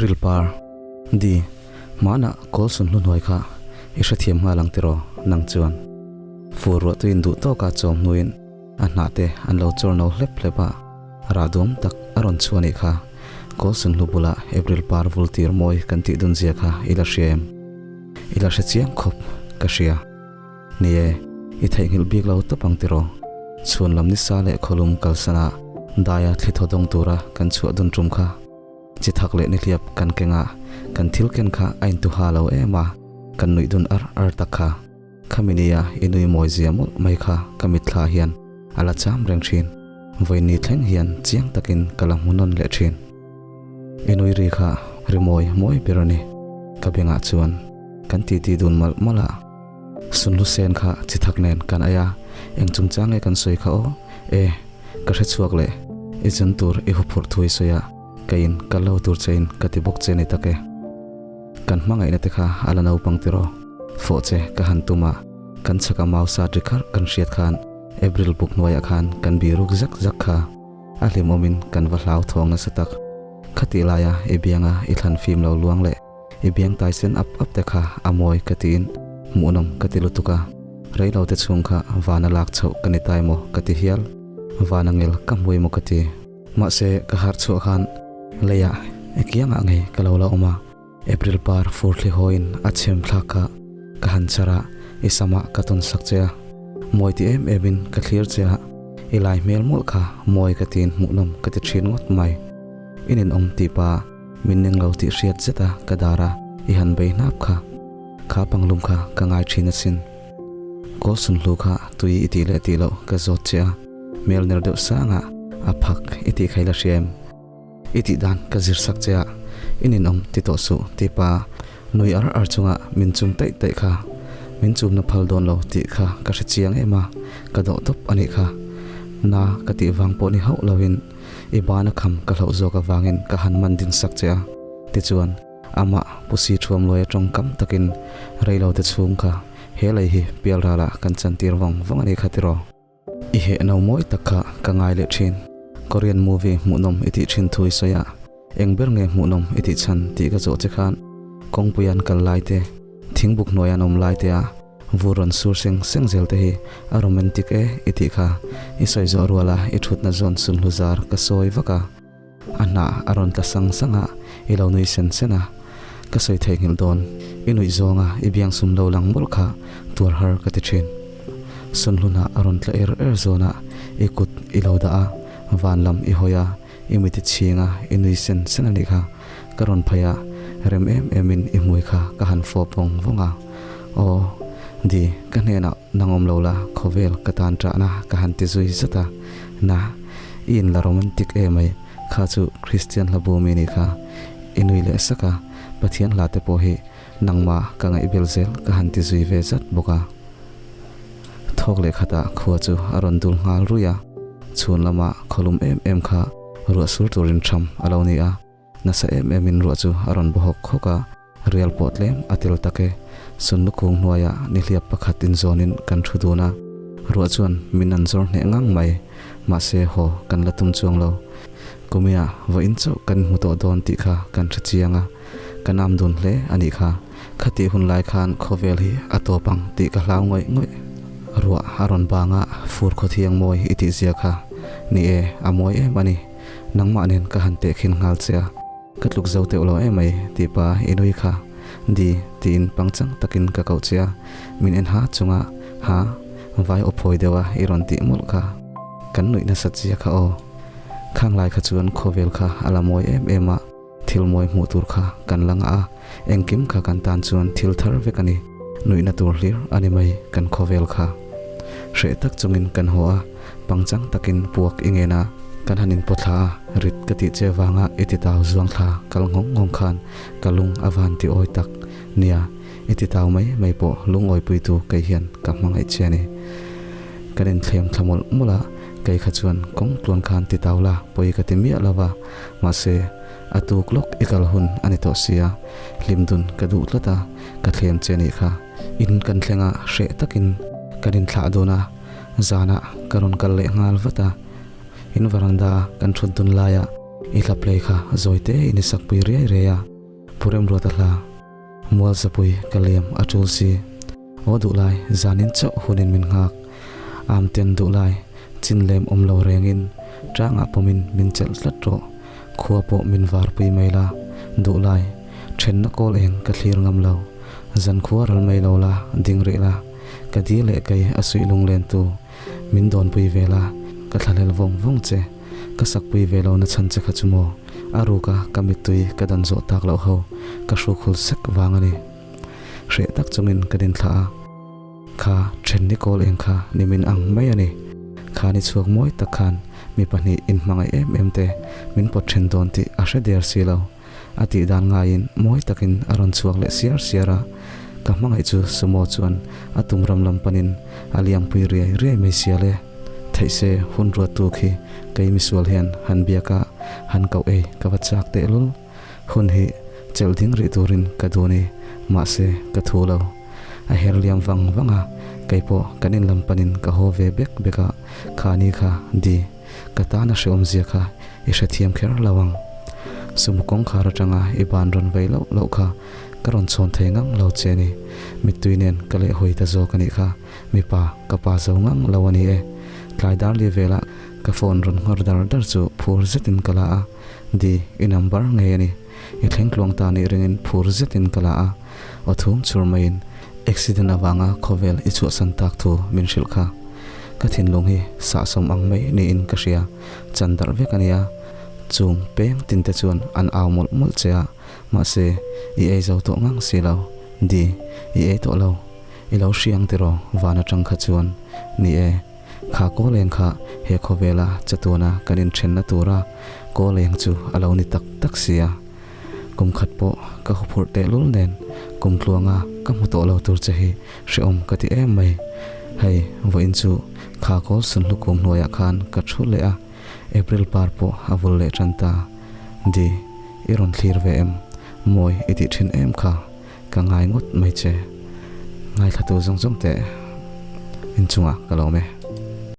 April par di mana kol sun lu noi kha isha thiam nga lang tiro nang chuan furo tu in du to ka chom nuin anna te an lo chor no hlep hlepa radum tak aron chuani kha kol sun lu bula April par vultir moi kan ti dun zia kha ila shem ila she chiang khop ka sia nie I thai ngil bik lo to pang tiro chun lam ni sa le kholum kalsana daya thithodong tura kan chu dun tum kha chi thak le ni liap kan kenga kan thil ken kha ain tu ha lo ema kan nui dun ar takha khaminia inui moi ziamol mai kha kamit thla hian ala cham reng thin voini thleng hian chiang takin kalam munon le thin inui ri kha rimoi moi perani kabenga chuan kan ti dun mal mala sunlu sen kha chi thak nen kan aya engchung change kan soi kha o e ka re chuak le izun tur I hupur thui soya kain kalau tur chain katibok cheni take kan mangai na te kha ala nau pangtiro fo che ka han tuma kan chaka mau sa trikhar kan riat khan April buk noya khan kan biruk zak zak kha ali momin kan va hlau thong na satak khati laya ebianga I than film lo luang le ebiang tai sen up te kha amoi katin munom katilutuka reilo te chung kha wana lak chau kani tai mo kati hial wana ngel kamoi mo kati ma se ka har chu khan leya ekianga ngai kalola oma April par furthli hoin achem thlaka ka hanchara isama katun sakchea moi ti em ebin ka clear chea ilai mel mol kha moi katin munom kati thin ngot mai inin om ti pa minning lo ti riat zeta kadara I han bei nap kha panglum kha ka ngai thina sin ko sun lu kha tui iti le ti lo ka zot chea mel ner de sanga aphak iti khaila shem iti dan ka zir sak chea inin om ti to su ti pa nui ar chunga min chum tai kha min chum na phal don lo ti kha ka se chiang ema ka do top ani kha na ka ti wang po ni hau lawin ibana kham ka hlo zo ka wangin ka han man din sak chea ti chuan ama pusi thuam loya tong kam takin reilo te chung kha helai hi pial rala kan chantir wang ani khatiro I he no moi takha ka ngai le thin Korean movie munom iti thin thui soya engber nge munom iti chan ti ka zo che khan kongpuyan kal lai te thingbuk noyan om lai te a vuron sur sengzel te hi a romantic iti kha isoi zo ruala I thut na zon sun luzar ka soi waka anna aron ta sanga ilo nui sena ka soi thei ngil don inui zonga ibiang sum lo lang mol kha tur har ka ti thin sunluna aron tla zona ikut iloda a vanlam I hoya imiti chinga inui senani kha karon phaya rem emin imui kha ka han fopong vonga o di kanena nangom lola khovel katan tra na ka han ti zui zata na in la romantic mai kha chu Christian labumi ni kha inui le saka pathian la te po hi nangma ka ngai belzel ka han ti zui ve zat boka thok le khata khuwa chu aron dul ngal ruya chun lama kholum em kha ru sur turin tham aloni a nasa in ru chu aron bohok khoka real potlem atil take sunnu kung nuaya nihliap pakhatin zonin kan thuduna ru chuan minan zor ne ngang mai ma se ho kan latum chuang lo kumia wa in chu kan muto don ti kha kan thchianga kanam dun hle ani kha khati hun lai khan khovel hi atopang ti ka hlau ngoi ruwa aron banga fur kho thiang moi iti zia kha ni amoi mani nangma nen ka hante khin ngal chea katluk zau te ulo mai ti pa inui kha di tin pangchang takin ka kau chea min en ha chunga ha vai ophoi dewa iron ti mul kha kan nui na sachia kha o khang lai kha chuan khovel kha alamoi ema thil moi mu tur kha kan langa a engkim kha kan tan chuan thil thar vekani nui na tur hlir ani mai kan khovel kha re tak chungin kan hoa pangchang takin puak ingena kan hanin potha rit kati chewanga iti taw zuang tha kal ngong khan kalung avan ti oi tak nia iti taw mai po lung oi puitu kai hian ka mangai cheni kanin thlem thamol mula kai khachuan kong tlon khan ti tawla poi ka ti mi alawa ma se atu klok ikal hun ani to sia limdun ka du tlata ka thlem cheni kha in kan thlenga hre takin kanin thla dona zana karon kal le ngal wata in varanda kan thun laya i hlap le kha zoite ini sakpui ria purem rotala mual sapui kaliam achul si o du lai zanin chau hunin min ngak am ten du lai chin lem lo rengin tranga pomin min chel tlatro khua po min var pui maila du lai then na kol eng ka thlir ngam lo zan khua ral mai lo la ding re la ka di le kai asui lung len tu min don pui vela ka thalel vong vong che ka sak pui velo na chan che kha chumo aru ka kamitui ka dan zo tak lo ho ka shu khul sek wangani hre tak chungin ka din thla kha then ni kol eng kha nimin ang mai ani kha ni chuak moi tak khan mi pani in mangai em te min pot then don ti a hre der si lo ati dan nga in moi takin aron chuak le siara ka mangai chu sumo chuan atum ram lam panin aliam pui re me siale thaise hun ro tu khi kai mi sual hian han biaka han kau e ka wachak te lul hun hi chel ding ri turin ka doni ma se ka thulo a her liam wanga kai po kanin lam panin ka ho ve bek beka khani kha di ka ta na shom zia kha i shathiam kher lawang sumkong khara tanga iban ron vei lo kha karon chon thengang lo cheni mituinen kale hoi ta zo kani kha mi pa ka pa zo ngang lawani e tlaidar li vela ka phone ron ngor dar chu phur zetin kala a di i number nge ani i thlengklong ta ni ringin phur zetin kala a othum churmain accident awanga khovel i chu san tak thu min shil kha ka thin long hi sa som ang mai ni in ka ria chandar ve kania chung peng tin te chuan an awmol mol chea ma se i ei zo to ngang si lo di i ei to lo i lo hriang te ro wana tang kha chuan ni e kha ko leng kha he khovela chatuna kanin then na tura ko leng chu alo ni tak sia kum khat po ka phur te lul nen kum tluanga ka mu to lo tur che hi hriom ka ti em mai hei voin chu kha kol sun lu kum noya khan ka thu le a April par po avul le chanta di iron thlir ve em moi iti thin em kha ka ngai ngot mai che ngai thatu zong te in chunga ka lo me